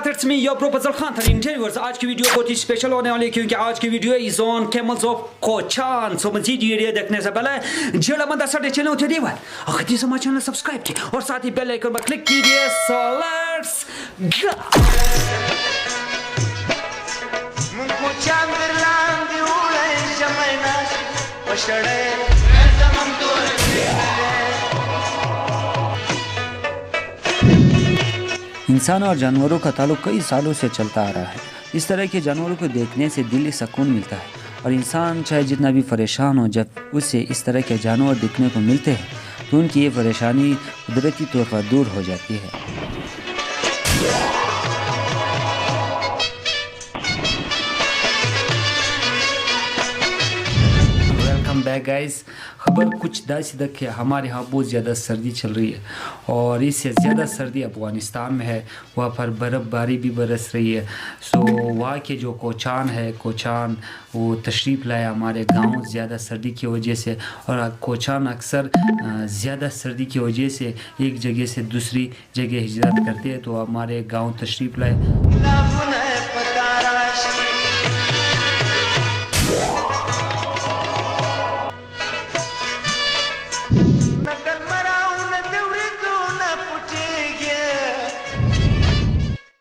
It's me, your bro Fazal Khan and viewers. आज की video बहुत ही स्पेशल होने वाली है क्योंकि आज की video is on camels of कोचान। सो मजीद वीडियो देखने से पहले जेड़ा बंदा साडे चैनल उठे दीवा अगर समाज चैनल सब्सक्राइब कीजिए और साथ ही बेल आइकन पर क्लिक कीजिए। So let's go. मुंको चांदर लांग उड़े जमैना पछड़े जमम तोर इंसान और जानवरों का ताल्लुक कई सालों से चलता आ रहा है। इस तरह के जानवरों को देखने से दिली सुकून मिलता है और इंसान चाहे जितना भी परेशान हो, जब उससे इस तरह के जानवर दिखने को मिलते हैं तो उनकी ये परेशानी कुदरती तौर पर दूर हो जाती है। Welcome back guys. खबर कुछ दासी तक है, हमारे यहाँ बहुत ज़्यादा सर्दी चल रही है और इससे ज़्यादा सर्दी अफ़गानिस्तान में है। वहाँ पर बर्फ़बारी भी बरस रही है। सो वहाँ के जो कोचान वो तशरीफ़ लाया हमारे गांव ज़्यादा सर्दी की वजह से। और कोचान अक्सर ज़्यादा सर्दी की वजह से एक जगह से दूसरी जगह हिजरत करते हैं, तो हमारे गाँव तशरीफ़ लाए।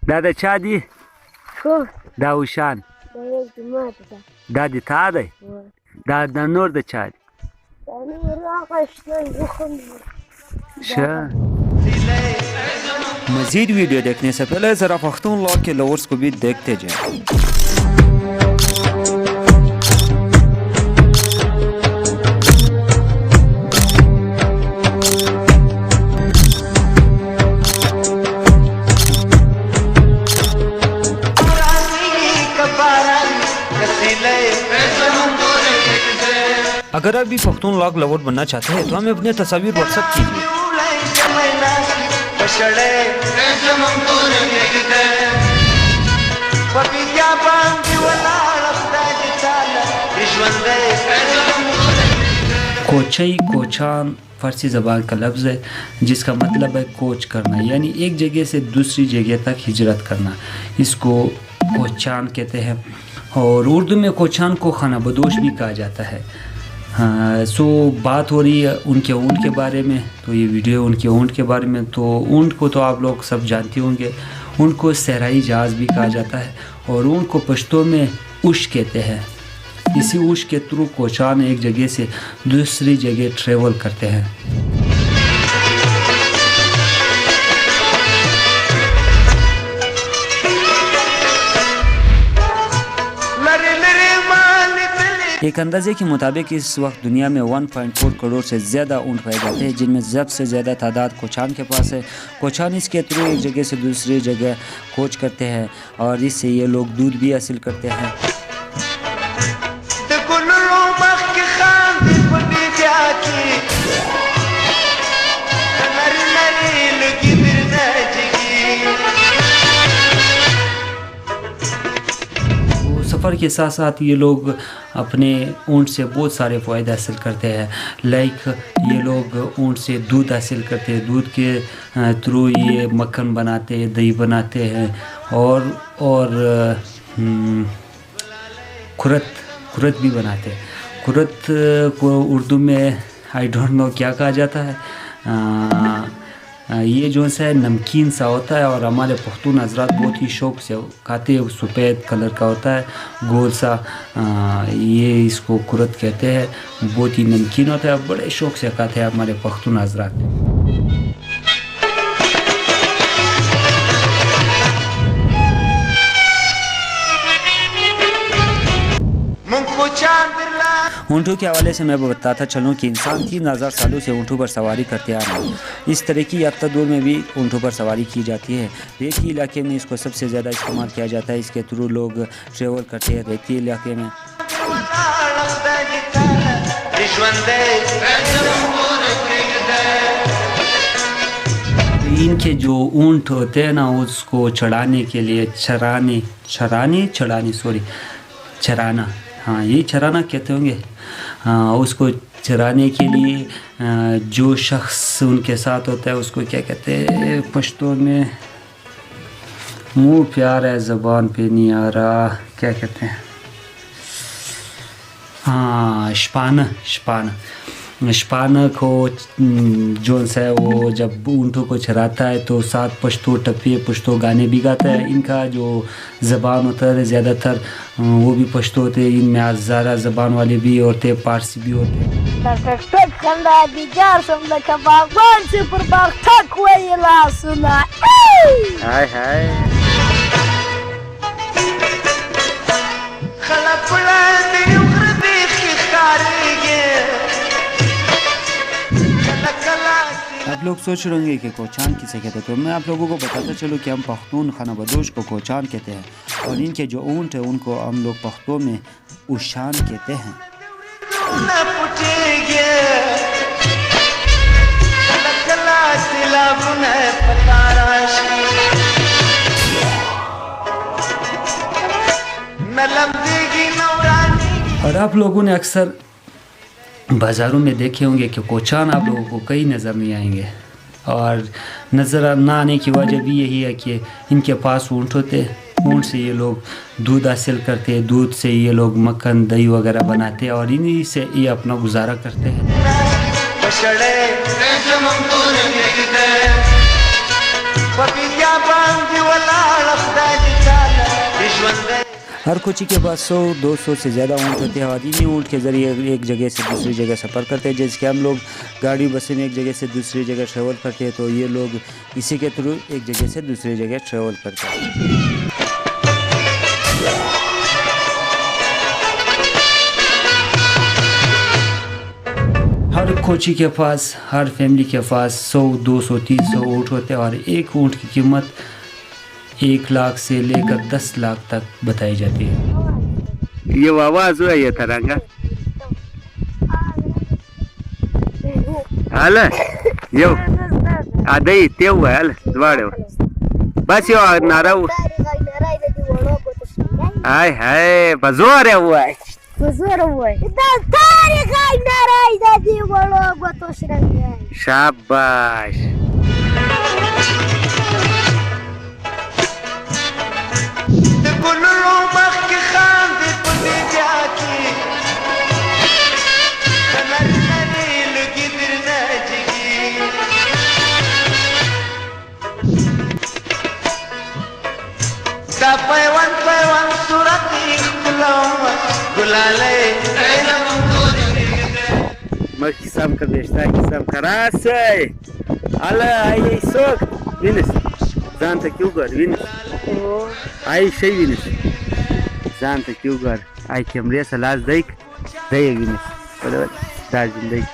दादा चादी दाऊशान दादी थादे दादा नूर द चादी मज़ीद वीडियो देखने से पहले ज़रा पख्तूनख्वा के लवर्स को भी देखते जाएं। अगर आप भी पख्तूनख्वा लवर बनना चाहते हैं तो हमें अपने तस्वीर व्हाट्सएप कीजिए। कोचान फारसी ज़बान का लफ्ज़ है जिसका मतलब है कोच करना, यानी एक जगह से दूसरी जगह तक हिजरत करना। इसको कोचान कहते हैं और उर्दू में कोचान को खाना बदोश भी कहा जाता है। हाँ, सो बात हो रही है उनके ऊँट के बारे में, तो ये वीडियो उनके ऊँट के बारे में। तो ऊँट को तो आप लोग सब जानते होंगे, ऊँट को सहराई जहाज़ भी कहा जाता है और ऊँट को पश्तो में उश कहते हैं। इसी उश के थ्रू कोचान एक जगह से दूसरी जगह ट्रेवल करते हैं। एक अंदाजे के मुताबिक इस वक्त दुनिया में 1.4 करोड़ से ज़्यादा ऊँट पाए जाते हैं, जिनमें सबसे ज़्यादा तादाद कोचान के पास है। कोचान इसके थ्रू एक जगह से दूसरी जगह कोच करते हैं और इससे ये लोग दूध भी हासिल करते हैं। सफ़र के साथ साथ ये लोग अपने ऊँट से बहुत सारे फ़ायदे हासिल करते हैं। लाइक ये लोग ऊँट से दूध हासिल करते हैं, दूध के थ्रू ये मक्खन बनाते हैं, दही बनाते हैं और खुरत भी बनाते हैं। खुरत को उर्दू में आई डोंट नो क्या कहा जाता है। ये जो सा है नमकीन सा होता है और हमारे पख्तून हजरात बहुत ही शौक़ से खाते हैं। सफ़ेद कलर का होता है, गोल सा, ये इसको कुरत कहते हैं। बहुत ही नमकीन होता है, बड़े शौक़ से खाते हैं हमारे पख्तून हजरात। ऊँटों के हवाले से मैं बताता चलूँ कि इंसान 3000 सालों से ऊँटों पर सवारी करते आ रहे हैं। इस तरह की यात्रा दौर में भी ऊँटों पर सवारी की जाती है। रेती इलाके में इसको सबसे ज़्यादा इस्तेमाल किया जाता है। इसके थ्रू लोग ट्रेवल करते हैं रेती इलाके में। इनके जो ऊंट होते हैं ना उसको चढ़ाने के लिए चराना, हाँ यही चराना कहते होंगे। हाँ, उसको चराने के लिए जो शख्स उनके साथ होता है उसको क्या कहते हैं पश्तो में, मुँह प्यार है ज़बान पे नहीं आ रहा, क्या कहते हैं, हाँ शपाना को जो है वो जब ऊँटों को चराता है तो साथ पश्तो टप्पे पश्तो गाने भी गाता है। इनका जो ज़बान होता है ज़्यादातर वो भी पश्तो होते हैं, इनमें हज़ारा ज़बान वाले भी होते हैं, पारसी भी होते हैं। हाय हाय आप लोग सोच रहे होंगे कि कोचान किसे कहते हैं, तो मैं आप लोगों को बताता चलूँ कि हम पख्तून खाना बदोश को कोचान कहते हैं और इनके जो ऊँट है उनको हम लोग पख्तों में उशान कहते हैं। और आप लोगों ने अक्सर बाज़ारों में देखे होंगे कि कोचान आप लोगों को कहीं नज़र नहीं आएंगे, और नज़र ना आने की वजह भी यही है कि इनके पास ऊँट होते हैं, ऊँट से ये लोग दूध हासिल करते हैं, दूध से ये लोग मक्खन दही वगैरह बनाते हैं और इन्हीं से ये अपना गुजारा करते हैं। हर कोची के पास 100-200 से ज़्यादा ऊँट होते हैं और इन्हीं ऊँट के ज़रिए एक जगह से दूसरी जगह सफ़र करते हैं। जैसे कि हम लोग गाड़ी बसें में एक जगह से दूसरी जगह ट्रैवल करते हैं, तो ये लोग इसी के थ्रू एक जगह से दूसरी जगह ट्रैवल करते हैं। हर कोची के पास, हर फैमिली के पास 100-200-300 ऊँट होते हैं और एक ऊँट की कीमत 1 लाख से लेकर 10 लाख तक बताई जाती है। ये आवाज हुआ ये तरंगा आला यो आदई ते हुआ आला द्वाड़ो बस यो नारा हाय हाय बजोर हुआ है शाबाश। Kisam kabeshta kisam karasay ala ay sok vinis zanta kyugar vinis ay shay vinis zanta kyugar ay kemre salaz daik day vinis bada dajin daik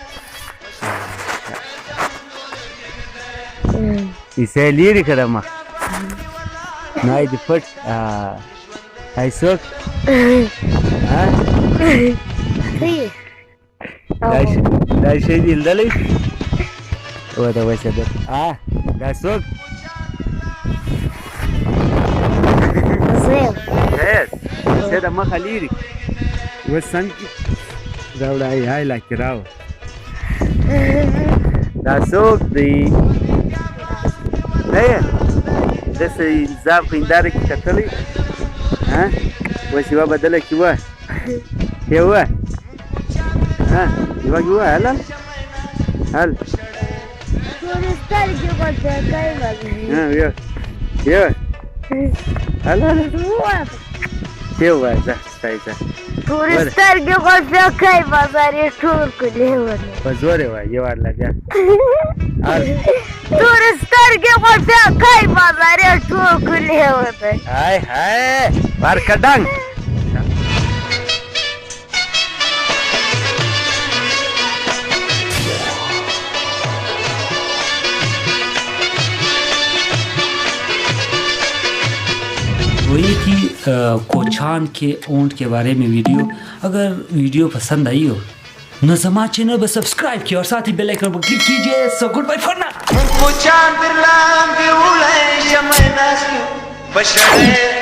ise liri karama nay dipot ay sok ha da şey değil de lan. O da başladı. Ah, da sok. Evet. Şey de mahaliri. Ve sanki da ay la kirao. Da sok de. Ne? Dese zam khindar ki katali. Ha? Ve siwa badala kiwa. Kiwa. Ha? Kiwa kiwa hala? Hal. Turistler gibi kaymadı. Ha, yo. Yo. Hala. Kiwa za, za. Turistler gibi kaymadı. Turku levan. Bazore va, ye var laga. Hal. Turistler gibi kaymadı. Turku levan. Hay hay. Var kadang. वही थी कोचान के ऊँट के बारे में video. अगर video पसंद आई हो नज़मा चैनल पर सब्सक्राइब किया और साथ ही बेल आइकन पर क्लिक कीजिए। So goodbye for now. को चांद बिरला के उड़े शमय नास बशरे